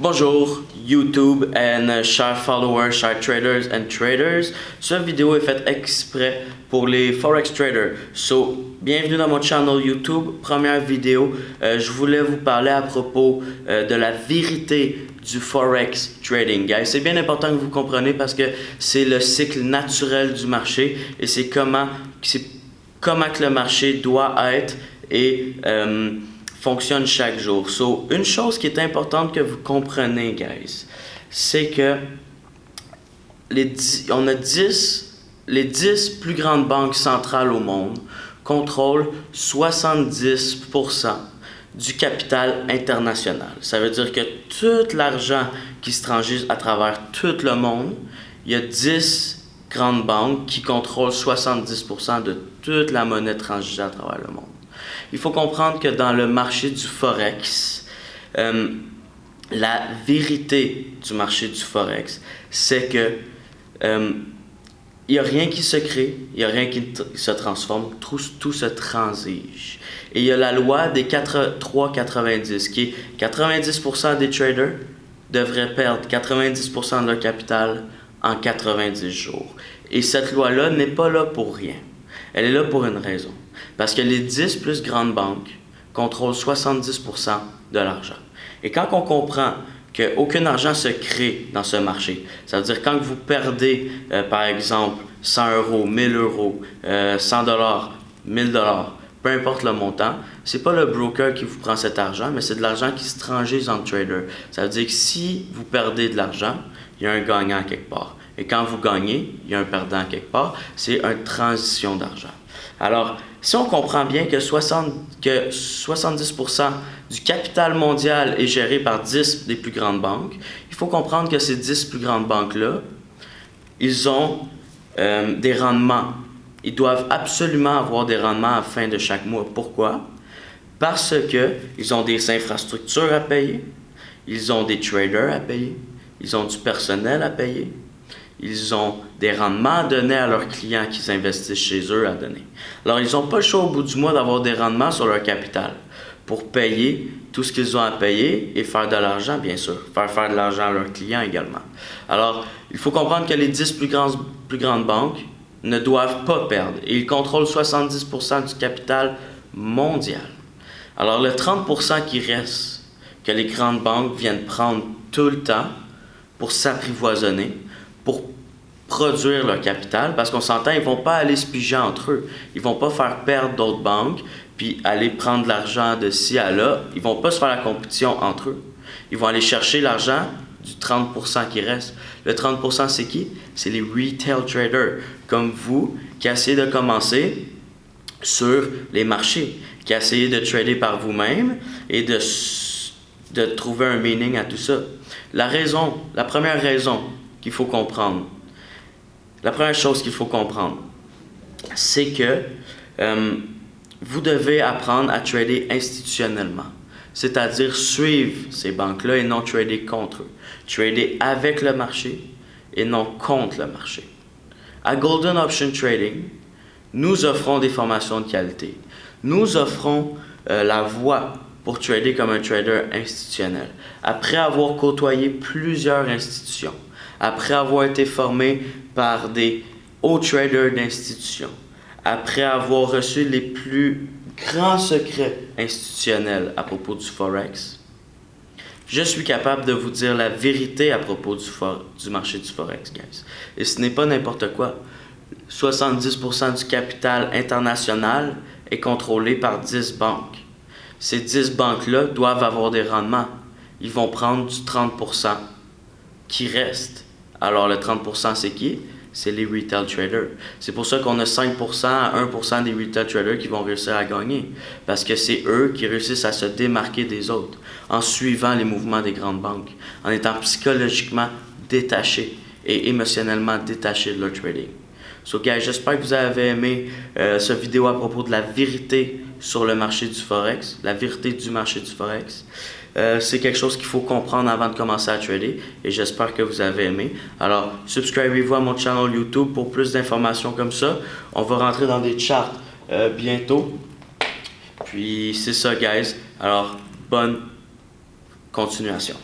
Bonjour YouTube and chers followers, chers traders and traders. Cette vidéo est faite exprès pour les Forex traders. Bienvenue dans mon channel YouTube. Première vidéo, je voulais vous parler à propos de la vérité du Forex trading, guys. C'est bien important que vous compreniez parce que c'est le cycle naturel du marché et c'est comment que le marché doit être et fonctionne chaque jour. Une chose qui est importante que vous comprenez, guys, c'est que les 10 plus grandes banques centrales au monde contrôlent 70% du capital international. Ça veut dire que tout l'argent qui se transige à travers tout le monde, il y a 10 grandes banques qui contrôlent 70% de toute la monnaie transigée à travers le monde. Il faut comprendre que dans le marché du Forex, la vérité du marché du Forex, c'est que il n'y a rien qui se crée, il n'y a rien qui se transforme, tout se transige. Et il y a la loi des 3-90 qui est 90% des traders devraient perdre 90% de leur capital en 90 jours. Et cette loi-là n'est pas là pour rien. Elle est là pour une raison. Parce que les 10 plus grandes banques contrôlent 70% de l'argent. Et quand on comprend qu'aucun argent se crée dans ce marché, ça veut dire quand vous perdez, par exemple, 100 euros, 1000 euros, 100 dollars, 1000 dollars, peu importe le montant, c'est pas le broker qui vous prend cet argent, mais c'est de l'argent qui se transige entre traders. Ça veut dire que si vous perdez de l'argent, il y a un gagnant quelque part. Et quand vous gagnez, il y a un perdant quelque part. C'est une transition d'argent. Alors, si on comprend bien que 70% du capital mondial est géré par 10 des plus grandes banques, il faut comprendre que ces 10 plus grandes banques-là, ils ont des rendements. Ils doivent absolument avoir des rendements à la fin de chaque mois. Pourquoi? Parce qu'ils ont des infrastructures à payer, ils ont des traders à payer, ils ont du personnel à payer. Ils ont des rendements à donner à leurs clients qu'ils investissent chez eux à donner. Alors, ils n'ont pas le choix au bout du mois d'avoir des rendements sur leur capital pour payer tout ce qu'ils ont à payer et faire de l'argent, bien sûr. Faire de l'argent à leurs clients également. Alors, il faut comprendre que les 10 plus grandes banques ne doivent pas perdre et ils contrôlent 70% du capital mondial. Alors, le 30% qui reste, que les grandes banques viennent prendre tout le temps pour s'apprivoisonner, pour produire leur capital, parce qu'on s'entend, ils ne vont pas aller se piger entre eux. Ils ne vont pas faire perdre d'autres banques, puis aller prendre l'argent de ci à là. Ils ne vont pas se faire la compétition entre eux. Ils vont aller chercher l'argent du 30% qui reste. Le 30%, c'est qui? C'est les retail traders, comme vous, qui essayez de commencer sur les marchés, qui essayez de trader par vous-même et de trouver un meaning à tout ça. La première raison qu'il faut comprendre, la première chose qu'il faut comprendre, c'est que vous devez apprendre à trader institutionnellement, c'est-à-dire suivre ces banques-là et non trader contre eux. Trader avec le marché et non contre le marché. À Golden Option Trading, nous offrons des formations de qualité. Nous offrons la voie pour trader comme un trader institutionnel. Après avoir côtoyé plusieurs institutions, après avoir été formé par des hauts traders d'institutions, après avoir reçu les plus grands secrets institutionnels à propos du Forex, je suis capable de vous dire la vérité à propos du marché du Forex, guys. Et ce n'est pas n'importe quoi. 70% du capital international est contrôlé par 10 banques. Ces 10 banques-là doivent avoir des rendements. Ils vont prendre du 30% qui reste. Alors, le 30%, c'est qui? C'est les retail traders. C'est pour ça qu'on a 5% à 1% des retail traders qui vont réussir à gagner. Parce que c'est eux qui réussissent à se démarquer des autres en suivant les mouvements des grandes banques, en étant psychologiquement détachés et émotionnellement détachés de leur trading. So, guys, j'espère que vous avez aimé cette vidéo à propos de la vérité sur le marché du Forex, la vérité du marché du Forex. C'est quelque chose qu'il faut comprendre avant de commencer à trader et j'espère que vous avez aimé. Alors, subscribez-vous à mon channel YouTube pour plus d'informations comme ça. On va rentrer dans des charts bientôt. Puis, c'est ça, guys. Alors, bonne continuation.